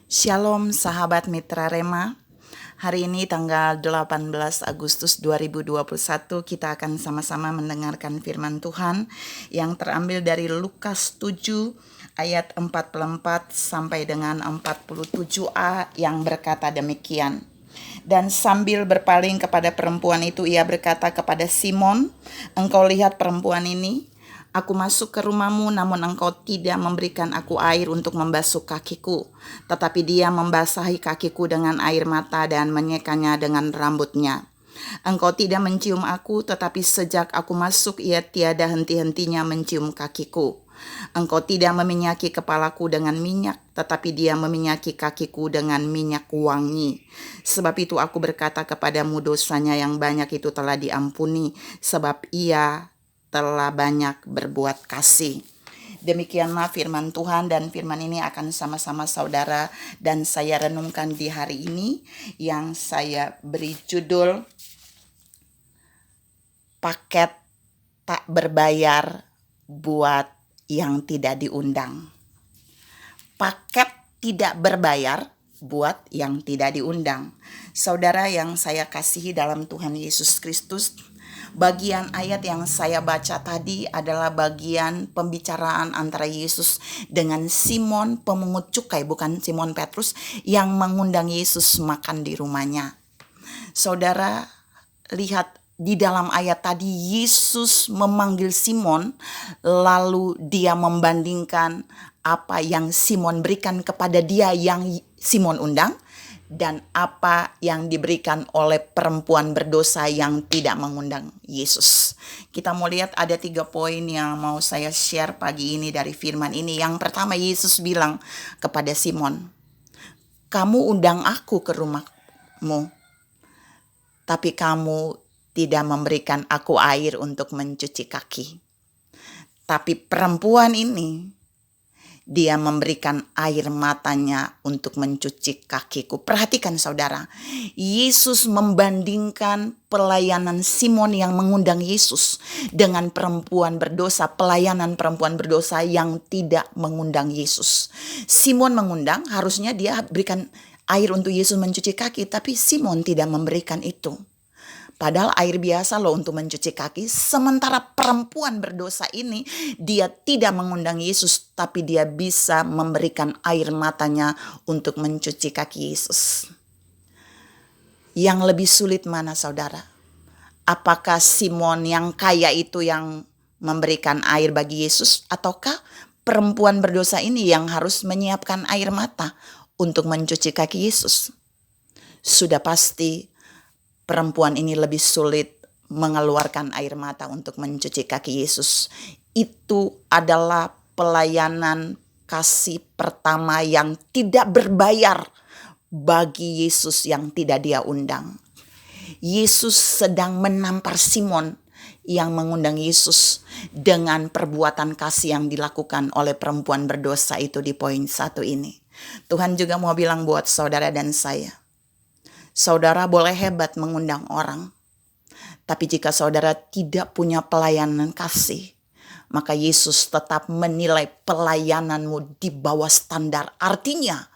Shalom sahabat Mitra Rema. Hari ini tanggal 18 Agustus 2021 kita akan sama-sama mendengarkan firman Tuhan yang terambil dari Lukas 7 ayat 44 sampai dengan 47a yang berkata demikian. Dan sambil berpaling kepada perempuan itu ia berkata kepada Simon, "Engkau lihat perempuan ini? Aku masuk ke rumahmu, namun engkau tidak memberikan aku air untuk membasuh kakiku. Tetapi dia membasahi kakiku dengan air mata dan menyekanya dengan rambutnya. Engkau tidak mencium aku, tetapi sejak aku masuk ia tiada henti-hentinya mencium kakiku. Engkau tidak meminyaki kepalaku dengan minyak, tetapi dia meminyaki kakiku dengan minyak wangi. Sebab itu aku berkata kepadamu, dosanya yang banyak itu telah diampuni, sebab ia telah banyak berbuat kasih." Demikianlah firman Tuhan, dan firman ini akan sama-sama saudara dan saya renungkan di hari ini yang saya beri judul Paket Tak Berbayar Buat Yang Tidak Diundang. Paket tidak berbayar buat yang tidak diundang. Saudara yang saya kasihi dalam Tuhan Yesus Kristus, bagian ayat yang saya baca tadi adalah bagian pembicaraan antara Yesus dengan Simon pemungut cukai, bukan Simon Petrus, yang mengundang Yesus makan di rumahnya. Saudara, lihat di dalam ayat tadi Yesus memanggil Simon, lalu dia membandingkan apa yang Simon berikan kepada dia yang Simon undang dan apa yang diberikan oleh perempuan berdosa yang tidak mengundang Yesus. Kita mau lihat ada 3 poin yang mau saya share pagi ini dari firman ini. Yang pertama, Yesus bilang kepada Simon, "Kamu undang aku ke rumahmu, tapi kamu tidak memberikan aku air untuk mencuci kaki." Tapi perempuan ini, dia memberikan air matanya untuk mencuci kakiku. Perhatikan saudara, Yesus membandingkan pelayanan Simon yang mengundang Yesus dengan perempuan berdosa, pelayanan perempuan berdosa yang tidak mengundang Yesus. Simon mengundang, harusnya dia berikan air untuk Yesus mencuci kaki, tapi Simon tidak memberikan itu. Padahal air biasa loh untuk mencuci kaki. Sementara perempuan berdosa ini, dia tidak mengundang Yesus, tapi dia bisa memberikan air matanya untuk mencuci kaki Yesus. Yang lebih sulit mana saudara? Apakah Simon yang kaya itu yang memberikan air bagi Yesus, ataukah perempuan berdosa ini yang harus menyiapkan air mata untuk mencuci kaki Yesus? Sudah pasti perempuan ini lebih sulit mengeluarkan air mata untuk mencuci kaki Yesus. Itu adalah pelayanan kasih pertama yang tidak berbayar bagi Yesus yang tidak dia undang. Yesus sedang menampar Simon yang mengundang Yesus dengan perbuatan kasih yang dilakukan oleh perempuan berdosa itu di poin 1 ini. Tuhan juga mau bilang buat saudara dan saya, saudara boleh hebat mengundang orang, tapi jika saudara tidak punya pelayanan kasih, maka Yesus tetap menilai pelayananmu di bawah standar. Artinya,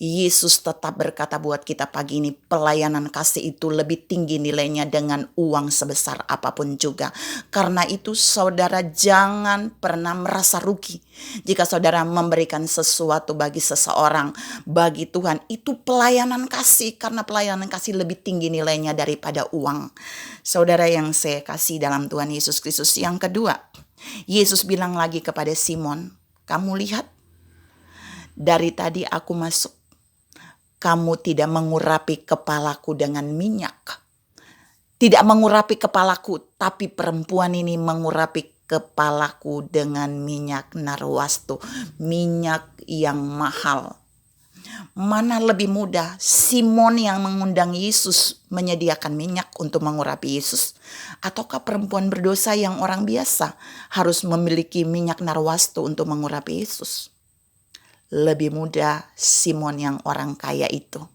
Yesus tetap berkata buat kita pagi ini, pelayanan kasih itu lebih tinggi nilainya dengan uang sebesar apapun juga. Karena itu saudara jangan pernah merasa rugi jika saudara memberikan sesuatu bagi seseorang, bagi Tuhan. Itu pelayanan kasih, karena pelayanan kasih lebih tinggi nilainya daripada uang. Saudara yang saya kasih dalam Tuhan Yesus Kristus. Yang kedua, Yesus bilang lagi kepada Simon, "Kamu lihat, dari tadi aku masuk, kamu tidak mengurapi kepalaku dengan minyak." Tidak mengurapi kepalaku, tapi perempuan ini mengurapi kepalaku dengan minyak narwastu, minyak yang mahal. Mana lebih mudah, Simon yang mengundang Yesus menyediakan minyak untuk mengurapi Yesus, ataukah perempuan berdosa yang orang biasa harus memiliki minyak narwastu untuk mengurapi Yesus? Lebih mudah Simon yang orang kaya itu.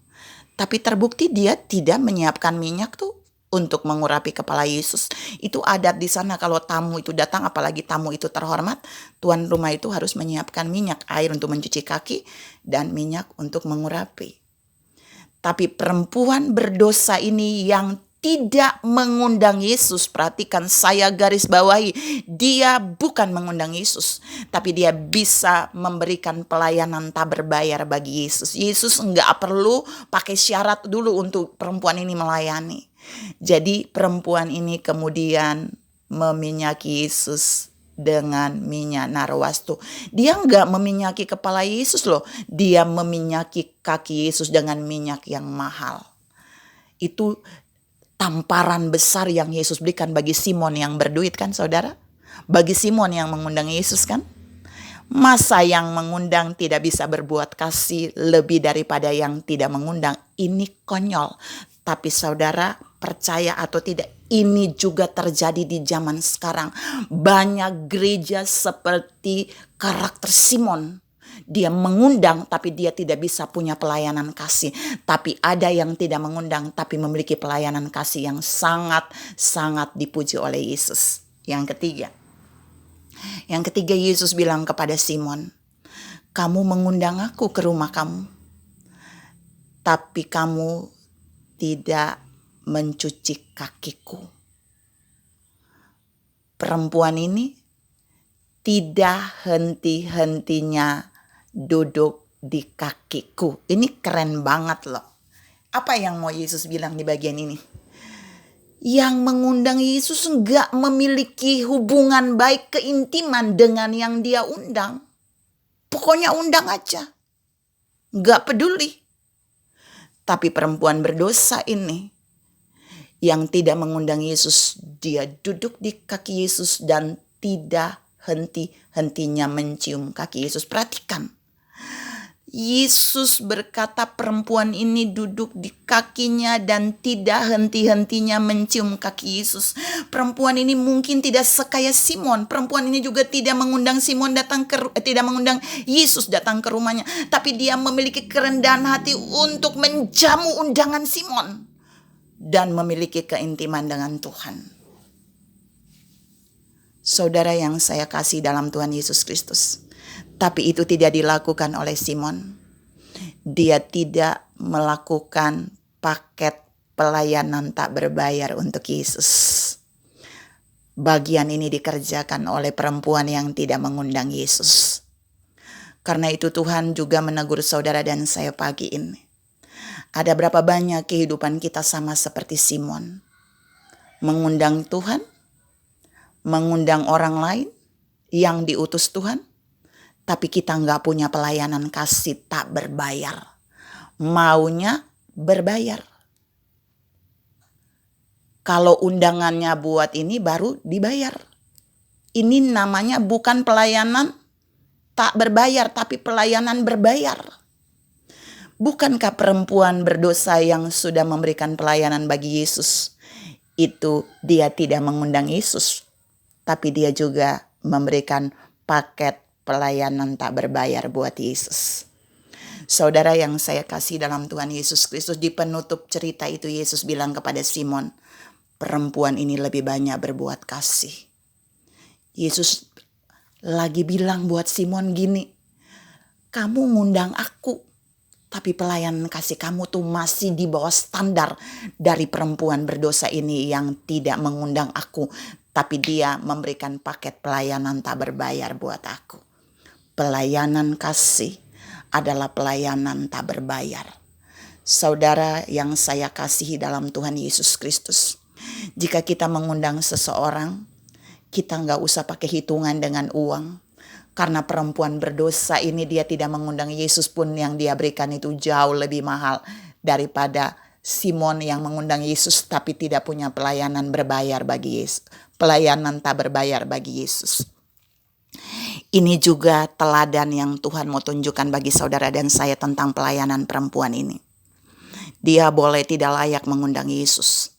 Tapi terbukti dia tidak menyiapkan minyak tuh untuk mengurapi kepala Yesus. Itu adat di sana, kalau tamu itu datang, apalagi tamu itu terhormat, tuan rumah itu harus menyiapkan minyak, air untuk mencuci kaki, dan minyak untuk mengurapi. Tapi perempuan berdosa ini yang tidak mengundang Yesus, perhatikan, saya garis bawahi, dia bukan mengundang Yesus, tapi dia bisa memberikan pelayanan tak berbayar bagi Yesus. Yesus enggak perlu pakai syarat dulu untuk perempuan ini melayani. Jadi perempuan ini kemudian meminyaki Yesus dengan minyak narwastu. Dia enggak meminyaki kepala Yesus loh, dia meminyaki kaki Yesus dengan minyak yang mahal. Itu tamparan besar yang Yesus berikan bagi Simon yang berduit kan, saudara? Bagi Simon yang mengundang Yesus kan? Masa yang mengundang tidak bisa berbuat kasih lebih daripada yang tidak mengundang? Ini konyol. Tapi saudara, percaya atau tidak, ini juga terjadi di zaman sekarang. Banyak gereja seperti karakter Simon. Dia mengundang tapi dia tidak bisa punya pelayanan kasih. Tapi ada yang tidak mengundang tapi memiliki pelayanan kasih yang sangat-sangat dipuji oleh Yesus. Yang ketiga Yesus bilang kepada Simon, kamu mengundang aku ke rumah kamu, tapi kamu tidak mencuci kakiku. Perempuan ini tidak henti-hentinya duduk di kakiku. Ini keren banget loh. Apa yang mau Yesus bilang di bagian ini? Yang mengundang Yesus enggak memiliki hubungan baik keintiman dengan yang dia undang. Pokoknya undang aja. Enggak peduli. Tapi perempuan berdosa ini yang tidak mengundang Yesus, dia duduk di kaki Yesus dan tidak henti-hentinya mencium kaki Yesus. Perhatikan. Yesus berkata perempuan ini duduk di kakinya dan tidak henti-hentinya mencium kaki Yesus. Perempuan ini mungkin tidak sekaya Simon. Perempuan ini juga tidak mengundang Yesus datang ke rumahnya. Tapi dia memiliki kerendahan hati untuk menjamu undangan Simon dan memiliki keintiman dengan Tuhan. Saudara yang saya kasih dalam Tuhan Yesus Kristus. Tapi itu tidak dilakukan oleh Simon. Dia tidak melakukan paket pelayanan tak berbayar untuk Yesus. Bagian ini dikerjakan oleh perempuan yang tidak mengundang Yesus. Karena itu Tuhan juga menegur saudara dan saya pagi ini. Ada berapa banyak kehidupan kita sama seperti Simon. Mengundang Tuhan, mengundang orang lain yang diutus Tuhan, tapi kita nggak punya pelayanan kasih tak berbayar. Maunya berbayar. Kalau undangannya buat ini baru dibayar. Ini namanya bukan pelayanan tak berbayar, tapi pelayanan berbayar. Bukankah perempuan berdosa yang sudah memberikan pelayanan bagi Yesus, itu dia tidak mengundang Yesus, tapi dia juga memberikan paket pelayanan tak berbayar buat Yesus. Saudara yang saya kasih dalam Tuhan Yesus Kristus, di penutup cerita itu Yesus bilang kepada Simon, perempuan ini lebih banyak berbuat kasih. Yesus lagi bilang buat Simon gini, kamu ngundang aku, tapi pelayanan kasih kamu tuh masih di bawah standar dari perempuan berdosa ini yang tidak mengundang aku, tapi dia memberikan paket pelayanan tak berbayar buat aku. Pelayanan kasih adalah pelayanan tak berbayar. Saudara yang saya kasihi dalam Tuhan Yesus Kristus, jika kita mengundang seseorang, kita nggak usah pakai hitungan dengan uang. Karena perempuan berdosa ini dia tidak mengundang Yesus pun yang dia berikan itu jauh lebih mahal daripada Simon yang mengundang Yesus tapi tidak punya pelayanan berbayar bagi Yesus. Pelayanan tak berbayar bagi Yesus. Ini juga teladan yang Tuhan mau tunjukkan bagi saudara dan saya tentang pelayanan perempuan ini. Dia boleh tidak layak mengundang Yesus,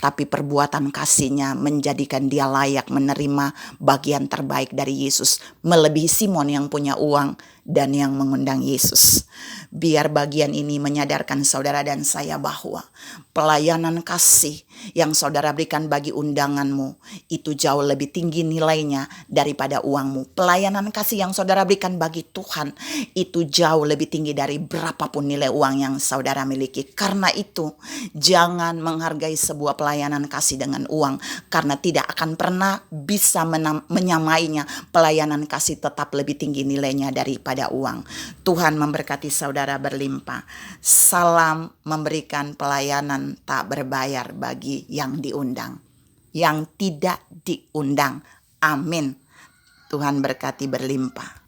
tapi perbuatan kasihnya menjadikan dia layak menerima bagian terbaik dari Yesus. Melebihi Simon yang punya uang dan yang mengundang Yesus. Biar bagian ini menyadarkan saudara dan saya bahwa pelayanan kasih yang saudara berikan bagi undanganmu itu jauh lebih tinggi nilainya daripada uangmu. Pelayanan kasih yang saudara berikan bagi Tuhan itu jauh lebih tinggi dari berapapun nilai uang yang saudara miliki. Karena itu, jangan menghargai sebuah pelayanan kasih dengan uang, karena tidak akan pernah bisa menyamainya. Pelayanan kasih tetap lebih tinggi nilainya daripada uang. Tuhan memberkati saudara berlimpah. Salam memberikan pelayanan tak berbayar bagi yang diundang, yang tidak diundang. Amin. Tuhan berkati berlimpah.